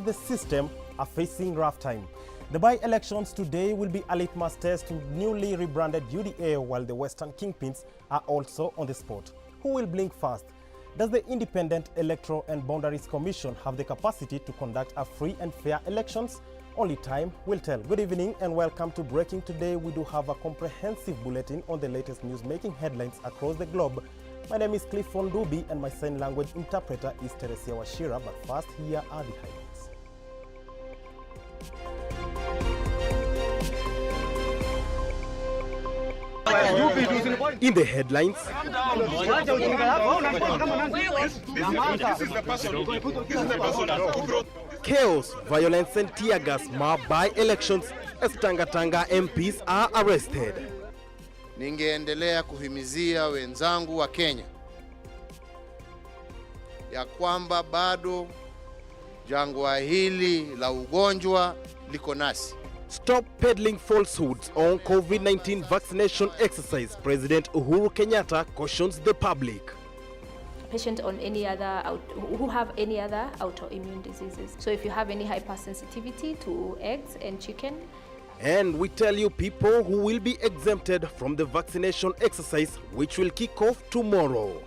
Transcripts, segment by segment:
the system are facing rough time. The by-elections today will be a litmus test to newly rebranded UDA, while the Western Kingpins are also on the spot. Who will blink first? Does the Independent Electoral and Boundaries Commission have the capacity to conduct a free and fair elections? Only time will tell. Good evening and welcome to Breaking Today. We do have a comprehensive bulletin on the latest news-making headlines across the globe. My name is Clifford Ndubi and my sign language interpreter is Teresia Washira. But first, here are the highlights. In the headlines, chaos, violence and tear gas mar by-elections as Tanga MPs are arrested. Ningeendelea kuhimizia wenzangu wa Kenya ya kwamba bado jangwa hili la ugonjwa liko nasi. Stop peddling falsehoods on COVID-19 vaccination exercise. President Uhuru Kenyatta cautions the public. Patient on any other who have any other autoimmune diseases. So if you have any hypersensitivity to eggs and chicken. And we tell you people who will be exempted from the vaccination exercise, which will kick off tomorrow.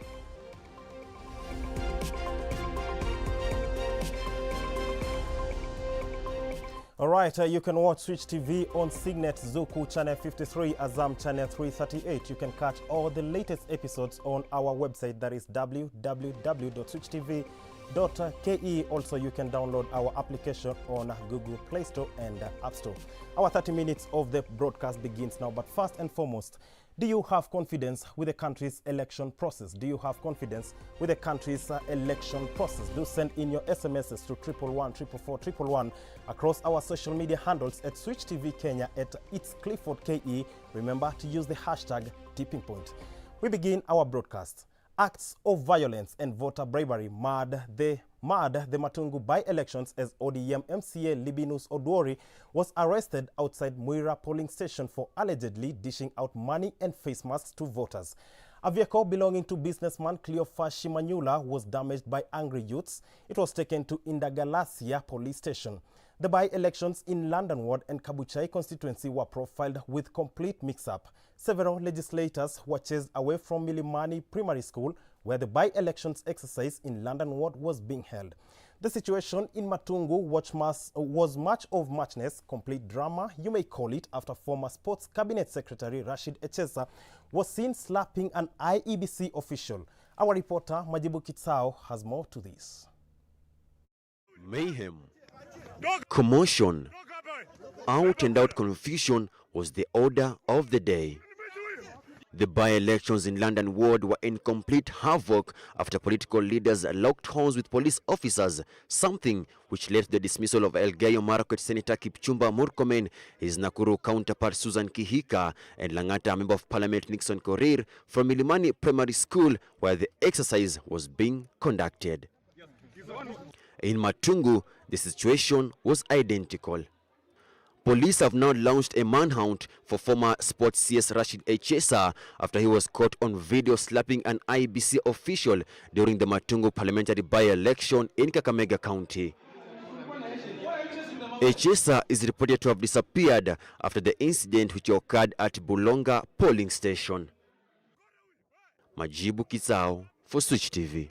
Alright, you can watch Switch TV on Signet, Zuku Channel 53, Azam Channel 338. You can catch all the latest episodes on our website, that is www.switchtv.ke. Also, you can download our application on Google Play Store and App Store. Our 30 minutes of the broadcast begins now, but first and foremost, do you have confidence with the country's election process? Do you have confidence with the country's election process? Do send in your SMSs to 111 444 111 across our social media handles at Switch TV Kenya, at It's Clifford KE. Remember to use the hashtag Tipping Point. We begin our broadcast. Acts of violence and voter bravery marred the Matungu by-elections as ODM MCA Libinus Oduori was arrested outside Muira polling station for allegedly dishing out money and face masks to voters. A vehicle belonging to businessman Cleophas Shimanyula was damaged by angry youths. It was taken to Indagalasia police station. The by-elections in London Ward and Kabuchai constituency were profiled with complete mix-up. Several legislators were chased away from Milimani Primary School, where the by-elections exercise in London Ward was being held. The situation in Matungu was much of muchness, complete drama, you may call it, after former Sports Cabinet Secretary Rashid Echesa was seen slapping an IEBC official. Our reporter Majibu Kitsao has more to this. Mayhem, commotion, out and out confusion was the order of the day. The by-elections in London Ward were in complete havoc after political leaders locked horns with police officers, something which led to the dismissal of Elgeyo Marakwet Senator Kipchumba Murkomen, his Nakuru counterpart Susan Kihika, and Langata Member of Parliament Nixon Korir from Milimani Primary School, where the exercise was being conducted. In Matungu, the situation was identical. Police have now launched a manhunt for former Sports CS Rashid Echesa after he was caught on video slapping an IEBC official during the Matungu parliamentary by-election in Kakamega County. Echesa is reported to have disappeared after the incident, which occurred at Bulonga polling station. Majibu Kitsao for Switch TV.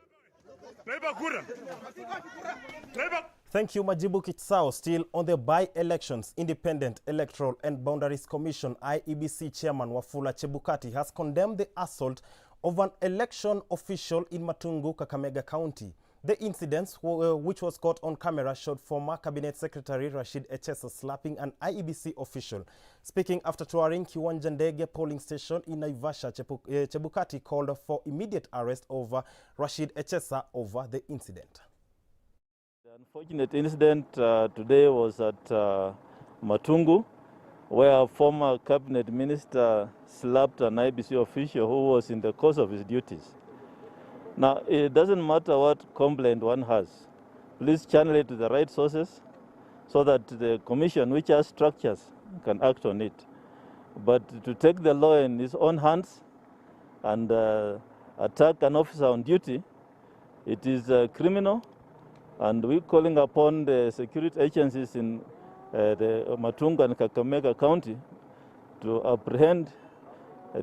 Thank you, Majibu Kitsao. Still on the by-elections, Independent Electoral and Boundaries Commission IEBC Chairman Wafula Chebukati has condemned the assault of an election official in Matungu, Kakamega County. The incident, which was caught on camera, showed former Cabinet Secretary Rashid Echesa slapping an IEBC official. Speaking after touring Kiwanja Ndege polling station in Naivasha, Chebukati called for immediate arrest of Rashid Echesa over the incident. The unfortunate incident today was at Matungu, where a former cabinet minister slapped an IEBC official who was in the course of his duties. Now, it doesn't matter what complaint one has. Please channel it to the right sources so that the commission, which has structures, can act on it. But to take the law in his own hands and attack an officer on duty, it is criminal. And we're calling upon the security agencies in the Matungu and Kakamega County to apprehend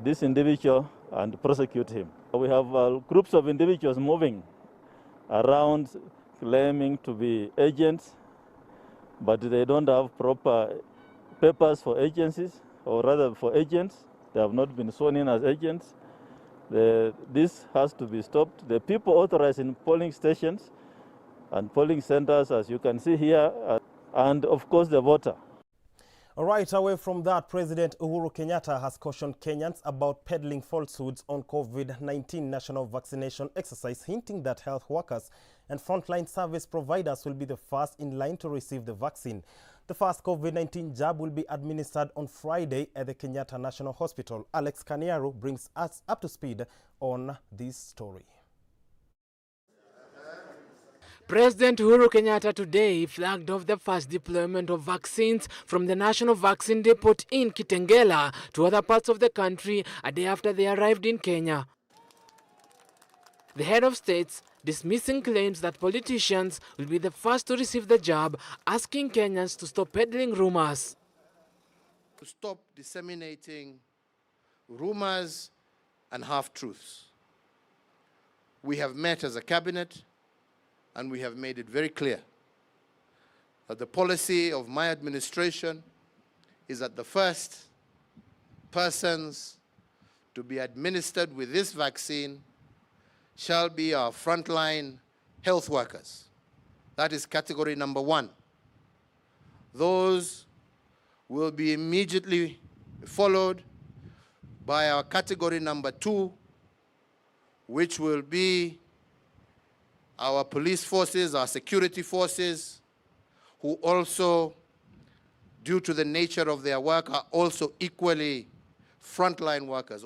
this individual and prosecute him. We have groups of individuals moving around claiming to be agents, but they don't have proper papers for agencies, or rather for agents. They have not been sworn in as agents. This has to be stopped. The people authorized in polling stations and polling centers, as you can see here, and of course the voter. All right, away from that, President Uhuru Kenyatta has cautioned Kenyans about peddling falsehoods on COVID-19 national vaccination exercise, hinting that health workers and frontline service providers will be the first in line to receive the vaccine. The first COVID-19 jab will be administered on Friday at the Kenyatta National Hospital. Alex Kaniaru brings us up to speed on this story. President Uhuru Kenyatta today flagged off the first deployment of vaccines from the National Vaccine Depot in Kitengela to other parts of the country a day after they arrived in Kenya. The head of states dismissing claims that politicians will be the first to receive the jab, asking Kenyans to stop peddling rumors. To stop disseminating rumors and half-truths. We have met as a cabinet, and we have made it very clear that the policy of my administration is that the first persons to be administered with this vaccine shall be our frontline health workers. That is category number 1. Those will be immediately followed by our category number 2, which will be our police forces, our security forces, who also, due to the nature of their work, are also equally frontline workers.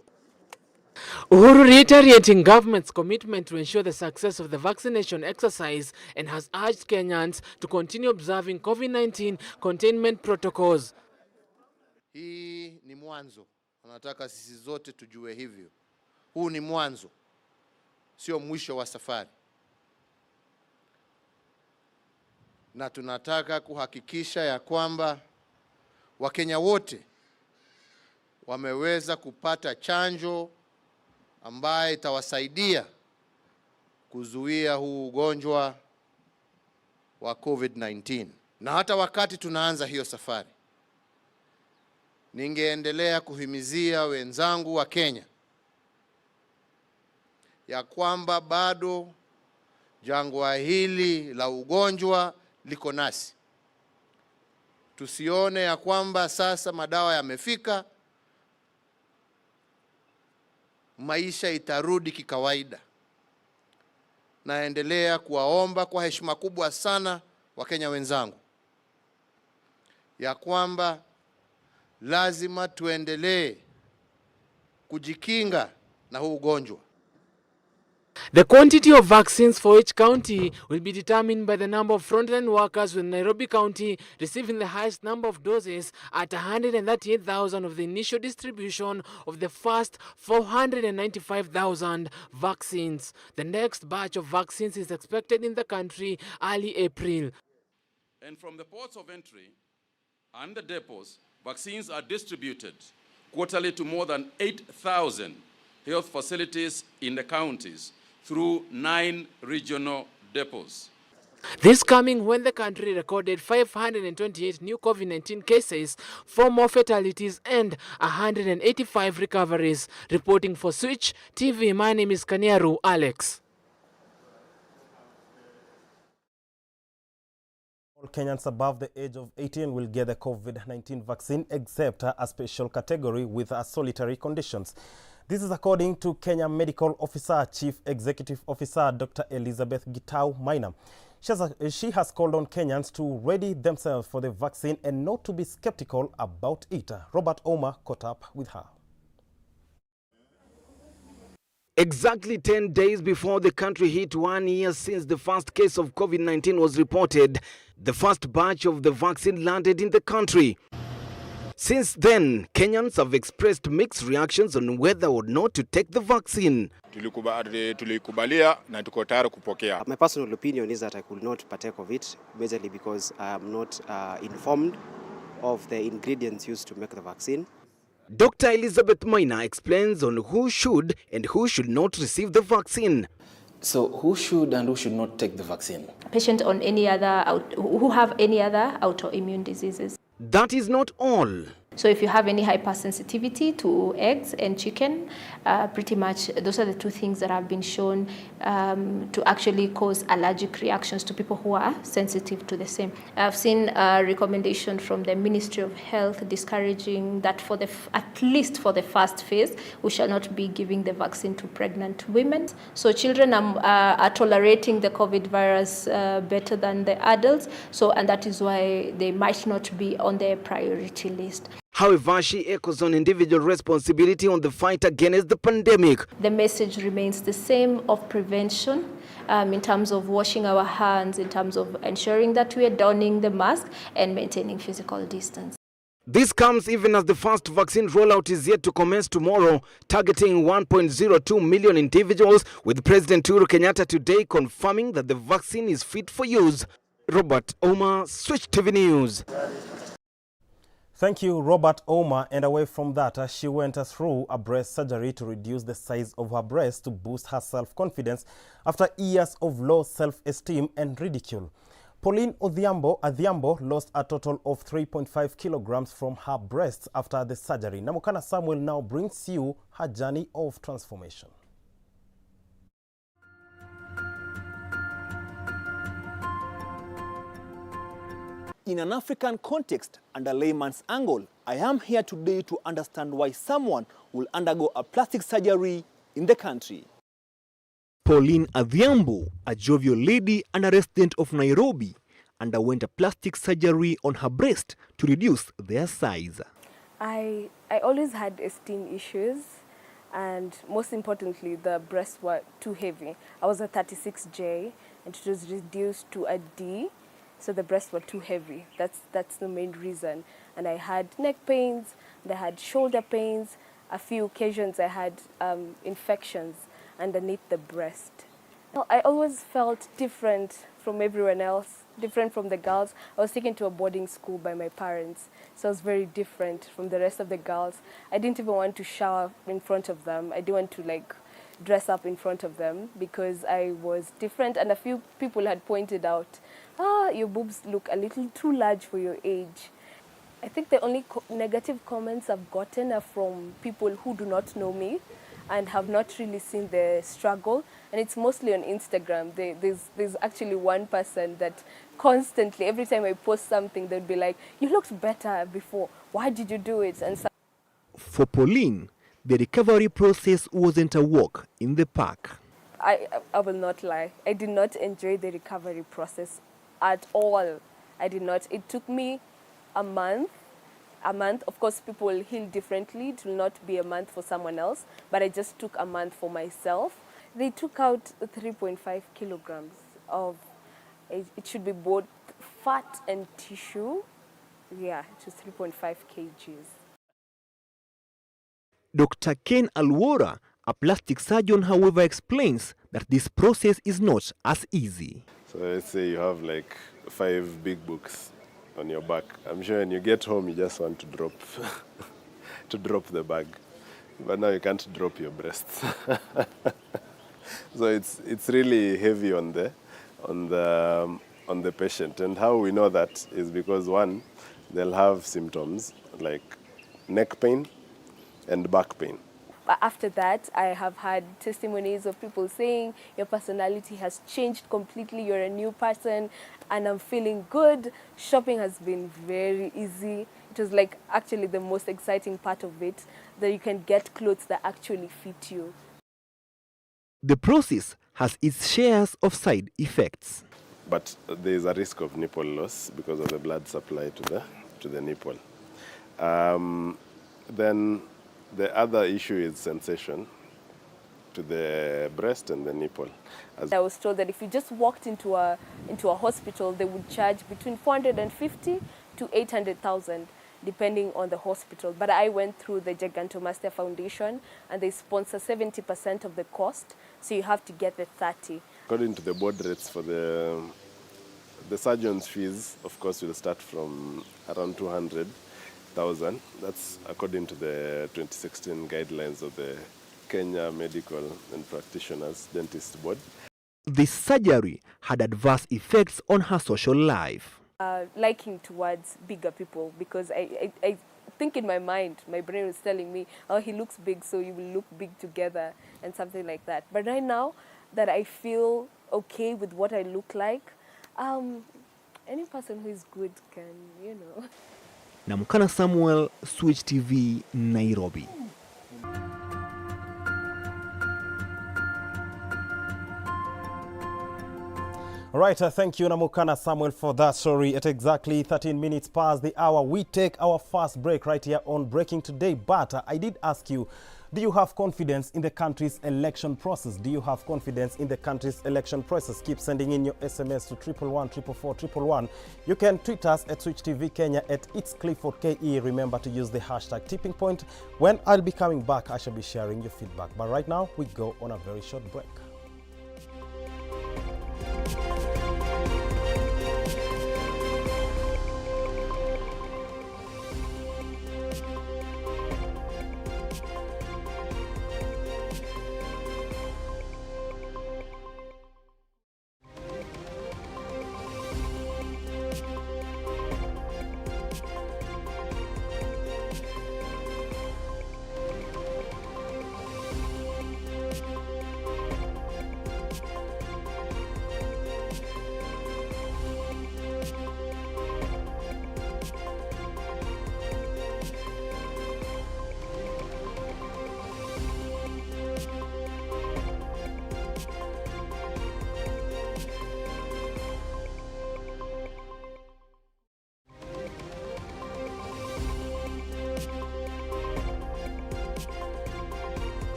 Uhuru reiterating government's commitment to ensure the success of the vaccination exercise and has urged Kenyans to continue observing COVID-19 containment protocols. Hii ni mwanzo. Nataka sisi zote tujue hivyo. Huu ni mwanzo, sio mwisho wa safari. Na tunataka kuhakikisha ya kwamba Wakenya wote wameweza kupata chanjo ambaye itawasaidia kuzuia huu ugonjwa wa COVID-19. Na hata wakati tunaanza hiyo safari, ningeendelea kuhimizia wenzangu wa Kenya ya kwamba bado jangwa hili la ugonjwa liko nasi. Tusione ya kwamba sasa madawa yamefika, maisha itarudi kikawaida. Naendelea kuwaomba kwa heshima kubwa sana Wakenya wenzangu ya kwamba lazima tuendelee kujikinga na huu ugonjwa. The quantity of vaccines for each county will be determined by the number of frontline workers, with Nairobi County receiving the highest number of doses at 138,000 of the initial distribution of the first 495,000 vaccines. The next batch of vaccines is expected in the country early April. And from the ports of entry and the depots, vaccines are distributed quarterly to more than 8,000 health facilities in the counties through 9 regional depots. This coming when the country recorded 528 new COVID-19 cases, 4 more fatalities and 185 recoveries. Reporting for Switch TV, my name is Kaniaru Alex. All Kenyans above the age of 18 will get the COVID-19 vaccine, except a special category with solitary conditions. This is according to Kenya Medical Officer Chief Executive Officer Dr. Elizabeth Gitau Maina. She has called on Kenyans to ready themselves for the vaccine and not to be skeptical about it. Robert Oma caught up with her. Exactly 10 days before the country hit 1 year since the first case of COVID-19 was reported, the first batch of the vaccine landed in the country. Since then, Kenyans have expressed mixed reactions on whether or not to take the vaccine. Tulikubalia na tuko tayari kupokea. My personal opinion is that I could not partake of it, basically because I am not informed of the ingredients used to make the vaccine. Dr. Elizabeth Maina explains on who should and who should not receive the vaccine. So who should and who should not take the vaccine? Patient on any other who have any other autoimmune diseases. That is not all. So if you have any hypersensitivity to eggs and chicken, pretty much those are the two things that have been shown to actually cause allergic reactions to people who are sensitive to the same. I've seen a recommendation from the Ministry of Health discouraging that for at least for the first phase, we shall not be giving the vaccine to pregnant women. So children are tolerating the COVID virus better than the adults, and that is why they might not be on the priority list. However, she echoes on individual responsibility on the fight against the pandemic. The message remains the same of prevention in terms of washing our hands, in terms of ensuring that we are donning the mask and maintaining physical distance. This comes even as the first vaccine rollout is yet to commence tomorrow, targeting 1.02 million individuals, with President Uhuru Kenyatta today confirming that the vaccine is fit for use. Robert Omar, Switch TV News. Thank you, Robert Omar. And away from that, she went through a breast surgery to reduce the size of her breast to boost her self-confidence after years of low self-esteem and ridicule. Pauline Adhiambo lost a total of 3.5 kilograms from her breasts after the surgery. Namukana Samuel now brings you her journey of transformation. In an African context and a layman's angle, I am here today to understand why someone will undergo a plastic surgery in the country. Pauline Adhiambo, a jovial lady and a resident of Nairobi, underwent a plastic surgery on her breast to reduce their size. I always had esteem issues, and most importantly, the breasts were too heavy. I was a 36J and it was reduced to a D. So the breasts were too heavy. That's the main reason. And I had neck pains, and I had shoulder pains. A few occasions I had infections underneath the breast. I always felt different from everyone else, different from the girls. I was taken to a boarding school by my parents, so I was very different from the rest of the girls. I didn't even want to shower in front of them. I didn't want to dress up in front of them because I was different, and a few people had pointed out, your boobs look a little too large for your age. I think the only negative comments I've gotten are from people who do not know me and have not really seen the struggle, and it's mostly on Instagram. There's actually one person that constantly, every time I post something, they'd be like, you looked better before, why did you do it? And for Pauline, the recovery process wasn't a walk in the park. I will not lie. I did not enjoy the recovery process at all. I did not. It took me a month. Of course, people heal differently. It will not be a month for someone else, but I just took a month for myself. They took out 3.5 kilograms of, it should be both fat and tissue. Yeah, it was 3.5 kgs. Dr. Ken Alwora, a plastic surgeon, however, explains that this process is not as easy. So let's say you have 5 big books on your back. I'm sure when you get home you just want to drop the bag, but now you can't drop your breasts. So it's really heavy on the patient. And how we know that is because, one, they'll have symptoms like neck pain and back pain. But after that, I have had testimonies of people saying your personality has changed completely, you're a new person, and I'm feeling good. Shopping has been very easy. It was actually the most exciting part of it, that you can get clothes that actually fit you. The process has its shares of side effects. But there is a risk of nipple loss because of the blood supply to the nipple. Then the other issue is sensation to the breast and the nipple. I was told that if you just walked into a hospital, they would charge between 450 to 800,000. depending on the hospital. But I went through the Gigantomastia Foundation, and they sponsor 70% of the cost, so you have to get the 30. According to the board rates for the surgeon's fees, of course, will start from around 200,000. That's according to the 2016 guidelines of the Kenya Medical and Practitioners Dentist Board. This surgery had adverse effects on her social life. Liking towards bigger people, because I think in my mind, my brain was telling me, oh, he looks big, so you will look big together and something like that. But right now that I feel okay with what I look like, any person who is good can, you know. Namukana Samuel, Switch TV, Nairobi. All right, thank you, Namukana Samuel, for that story. At exactly 13 minutes past the hour, we take our first break right here on Breaking Today. But I did ask you, do you have confidence in the country's election process? Do you have confidence in the country's election process? Keep sending in your SMS to 111 444 111. You can tweet us at Switch TV Kenya at It's Clifford KE. Remember to use the hashtag Tipping Point. When I'll be coming back, I shall be sharing your feedback. But right now, we go on a very short break.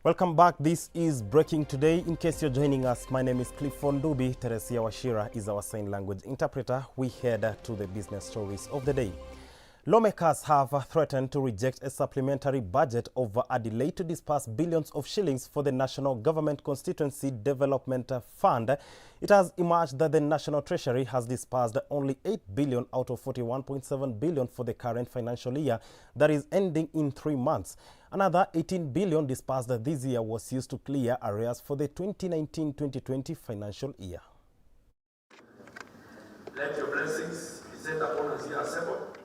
Welcome back. This is Breaking Today. In case you're joining us, my name is Clifford Ndubi. Teresia Washira is our sign language interpreter. We head to the business stories of the day. Lawmakers have threatened to reject a supplementary budget over a delay to disperse billions of shillings for the National Government Constituency Development Fund. It has emerged that the National Treasury has dispersed only 8 billion out of 41.7 billion for the current financial year that is ending in 3 months. Another 18 billion dispersed this year was used to clear arrears for the 2019-2020 financial year. Let your blessings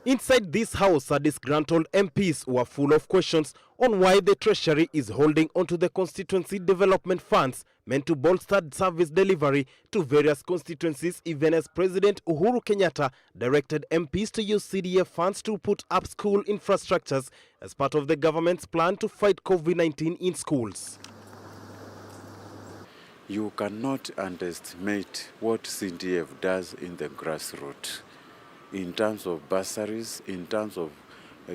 Inside this house, disgruntled MPs were full of questions on why the Treasury is holding onto the constituency development funds meant to bolster service delivery to various constituencies, even as President Uhuru Kenyatta directed MPs to use CDF funds to put up school infrastructures as part of the government's plan to fight COVID-19 in schools. You cannot underestimate what CDF does in the grassroots, in terms of bursaries, in terms of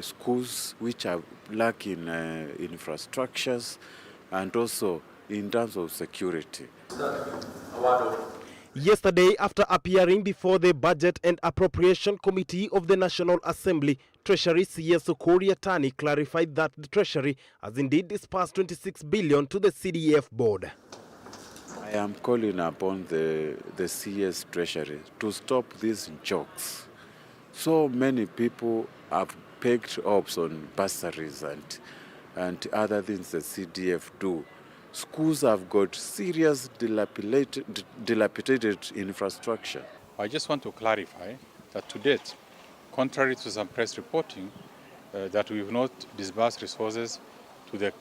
schools which are lacking infrastructures, and also in terms of security. Yesterday, after appearing before the Budget and Appropriation Committee of the National Assembly, Treasury CS Okori Atani clarified that the Treasury has indeed disbursed 26 billion to the CDF board. I am calling upon the CS Treasury to stop these jokes. So many people have pegged hopes on bursaries and other things the CDF do. Schools have got serious dilapidated infrastructure. I just want to clarify that to date, contrary to some press reporting, that we have not disbursed resources to the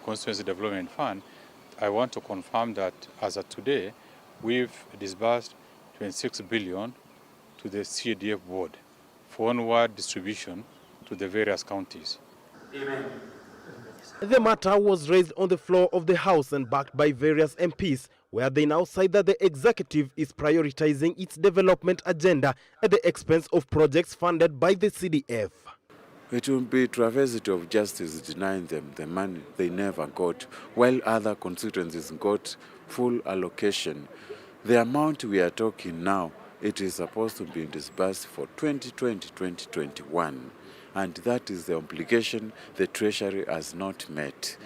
Constituency Development Fund, I want to confirm that as of today, we've disbursed 26 billion to the CDF board for onward distribution to the various counties. Amen. The matter was raised on the floor of the House and backed by various MPs, where they now cite that the executive is prioritizing its development agenda at the expense of projects funded by the CDF. It will be travesty of justice denying them the money they never got, while other constituencies got full allocation. The amount we are talking now, it is supposed to be disbursed for 2020-2021, and that is the obligation the Treasury has not met.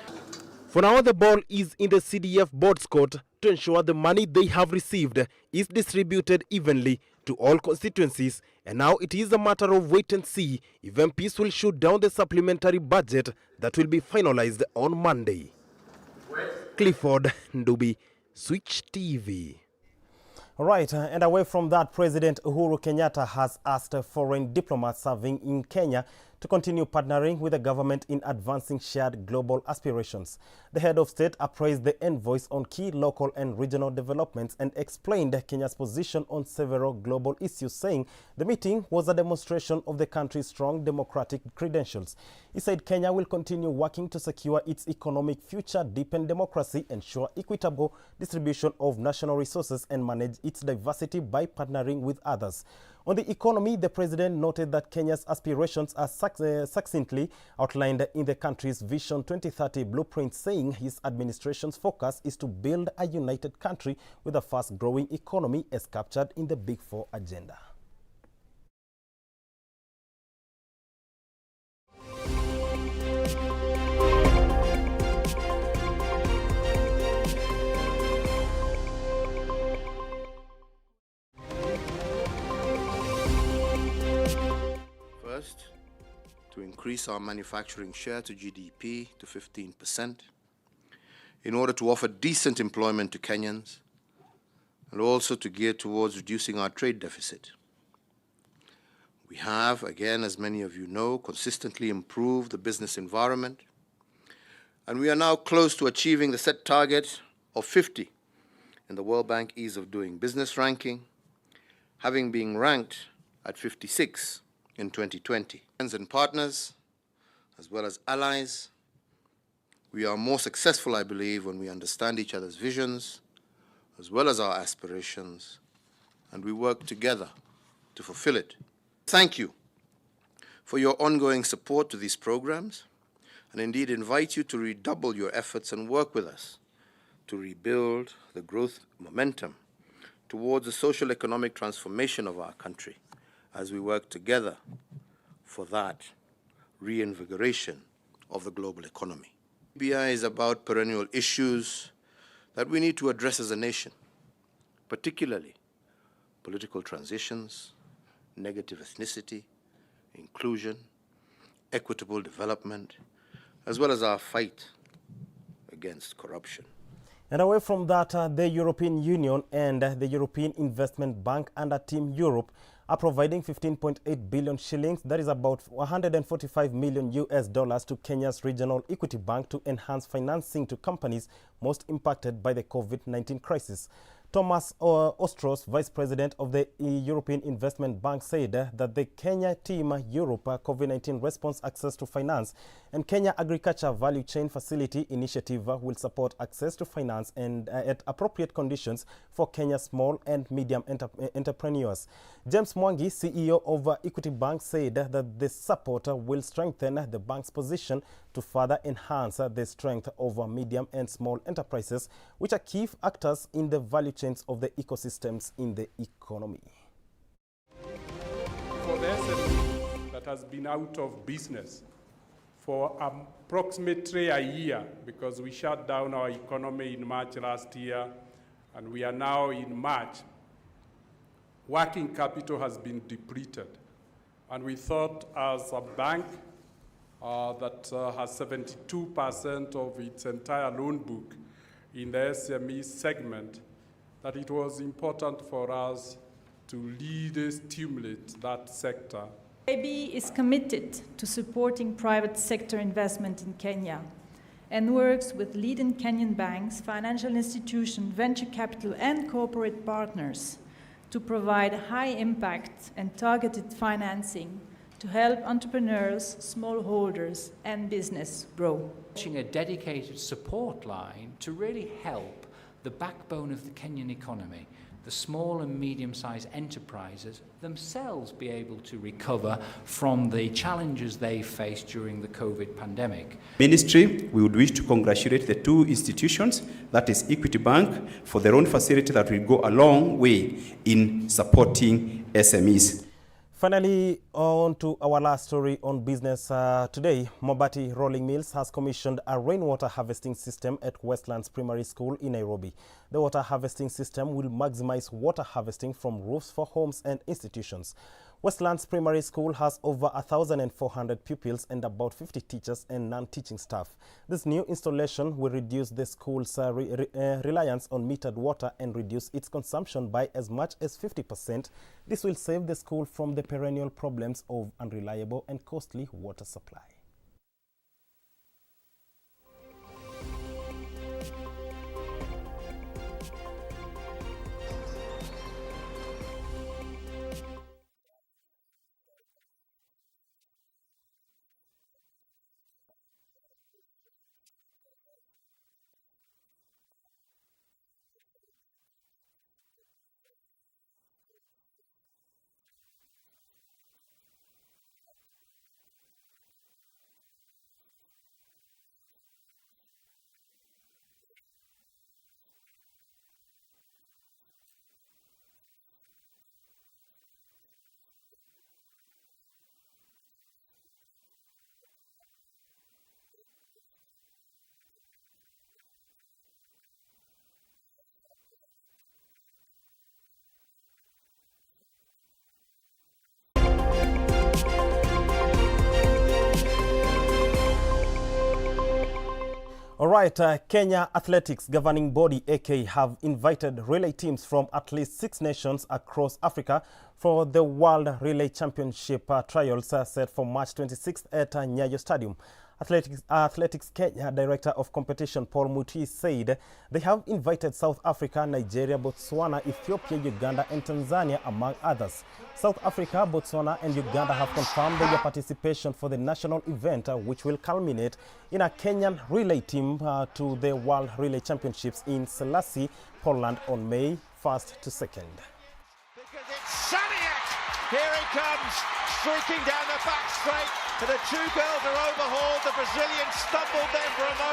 For now, the ball is in the CDF board's court to ensure the money they have received is distributed evenly to all constituencies, and now it is a matter of wait and see if MPs will shoot down the supplementary budget that will be finalized on Monday. Clifford Ndubi, Switch TV. All right, and away from that, President Uhuru Kenyatta has asked foreign diplomats serving in Kenya to continue partnering with the government in advancing shared global aspirations. The head of state appraised the envoys on key local and regional developments and explained Kenya's position on several global issues, saying the meeting was a demonstration of the country's strong democratic credentials. He said Kenya will continue working to secure its economic future, deepen democracy, ensure equitable distribution of national resources, and manage its diversity by partnering with others. On the economy, the president noted that Kenya's aspirations are succinctly outlined in the country's Vision 2030 blueprint, saying his administration's focus is to build a united country with a fast-growing economy as captured in the Big Four agenda. First, to increase our manufacturing share to GDP to 15% in order to offer decent employment to Kenyans and also to gear towards reducing our trade deficit. We have, again, as many of you know, consistently improved the business environment, and we are now close to achieving the set target of 50 in the World Bank Ease of Doing Business ranking, having been ranked at 56 in 2020. Friends and partners, as well as allies, we are more successful, I believe, when we understand each other's visions, as well as our aspirations, and we work together to fulfill it. Thank you for your ongoing support to these programs, and indeed invite you to redouble your efforts and work with us to rebuild the growth momentum towards the social economic transformation of our country as we work together for that reinvigoration of the global economy. BI is about perennial issues that we need to address as a nation, particularly political transitions, negative ethnicity, inclusion, equitable development, as well as our fight against corruption. And away from that, the European Union and the European Investment Bank under Team Europe are providing 15.8 billion shillings, that is about $145 million to Kenya's Regional Equity Bank to enhance financing to companies most impacted by the COVID-19 crisis. Thomas Ostros, Vice President of the European Investment Bank, said that the Kenya Team Europe COVID-19 Response Access to Finance and Kenya Agriculture Value Chain Facility initiative will support access to finance and at appropriate conditions for Kenya's small and medium entrepreneurs. James Mwangi, CEO of Equity Bank, said that the support will strengthen the bank's position to further enhance the strength of medium and small enterprises, which are key actors in the value chains of the ecosystems in the economy. For the SME that has been out of business for approximately a year, because we shut down our economy in March last year, and we are now in March, working capital has been depleted. And we thought as a bank that has 72% of its entire loan book in the SME segment, that it was important for us to lead and stimulate that sector. AB is committed to supporting private sector investment in Kenya and works with leading Kenyan banks, financial institutions, venture capital and corporate partners to provide high-impact and targeted financing to help entrepreneurs, smallholders, and business grow. Launching a dedicated support line to really help the backbone of the Kenyan economy, the small and medium-sized enterprises themselves be able to recover from the challenges they faced during the COVID pandemic. Ministry, we would wish to congratulate the two institutions, that is Equity Bank, for their own facility that will go a long way in supporting SMEs. Finally, on to our last story on business today. Mobati Rolling Mills has commissioned a rainwater harvesting system at Westlands Primary School in Nairobi. The water harvesting system will maximize water harvesting from roofs for homes and institutions. Westlands Primary School has over 1,400 pupils and about 50 teachers and non-teaching staff. This new installation will reduce the school's reliance on metered water and reduce its consumption by as much as 50%. This will save the school from the perennial problems of unreliable and costly water supply. All right, Kenya Athletics Governing Body, AK, have invited relay teams from at least 6 nations across Africa for the World Relay Championship trials set for March 26th at Nyayo Stadium. Athletics Kenya Director of Competition Paul Muti said they have invited South Africa, Nigeria, Botswana, Ethiopia, Uganda and Tanzania, among others. South Africa, Botswana and Uganda have confirmed their participation for the national event, which will culminate in a Kenyan relay team to the World Relay Championships in Selassie, Poland on May 1st to 2nd. Because it's Saniak! Here he comes, streaking down the back straight. The two girls are overhauled. The Brazilian stumbled there for a moment.